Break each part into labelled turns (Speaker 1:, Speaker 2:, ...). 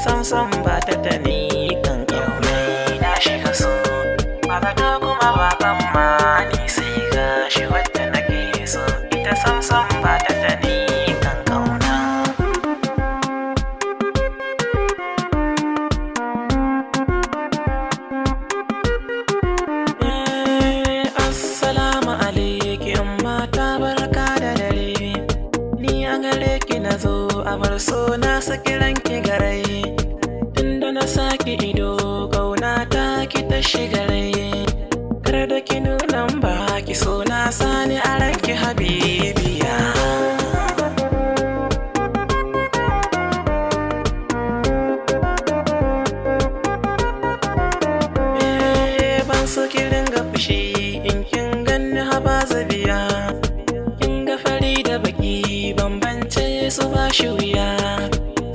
Speaker 1: samsam ba ta da ni kan kauna. Na shiga so ba zato kuma ba tsammani sai gashi wadda nake so ita samsam ba ta da ni kan kauna. Assalamu alaikum mata barka da dare, ni a gare ki na zo a bar so na saki ranki garai, tunda na saki ido kauna ta ki ta shiga rai, kar da ki nuna ba ki so na sani a ranki habibiya. Ban so ki ringa fushi in kin ganni haba zabiya, kin ga fari da baki bambance su ba shi wuya,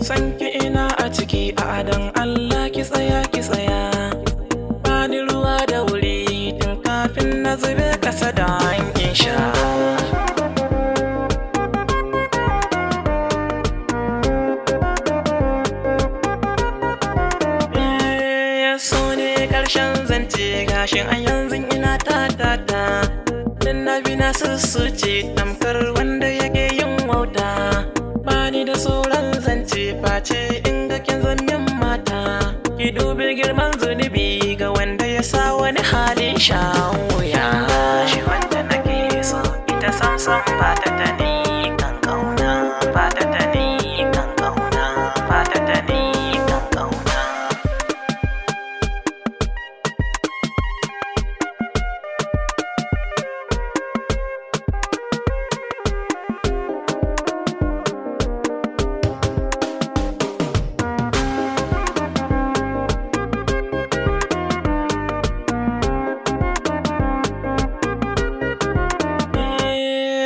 Speaker 1: san ki ina a ciki a adan Allah ki tsaya ki tsaya, bani ruwa da wuri tun kafin na zube kasa da in sha. So ne karshen zance gashin a yanzu ina ta dan na bi na sussuce tamkar wanda yake yin wauta, bani da sauran zance face in ga kin zanyen mata, ki dubi girman zunubi ga wanda ya sa wani halin shan wuya. Shi wanda nake so ita samsam ba ta da ni kan kauna, ba ta da ni kan kauna, ba ta da ni kan kauna.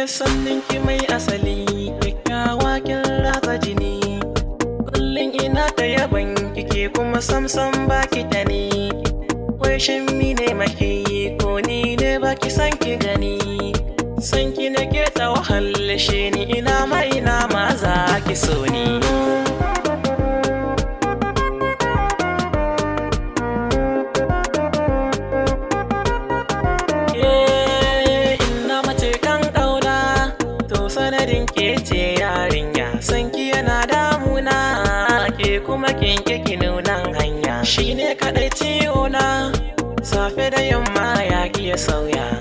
Speaker 1: Sannin ki mai asali kyakkyawa kin ratsa jini, kullum ina ta yaban kike kuma samsam baki ta ni, wai shin mi ne maki ko ni ne baki san ki gani, san ki nake ta wahalshe ni ina ma za ki so ni. Sanadin ke ce yarinya, sanki yana damuna, ke kuma kin ki nunan hanya, shine kadai ciwo na, safe da yamma ya ki ya sauya.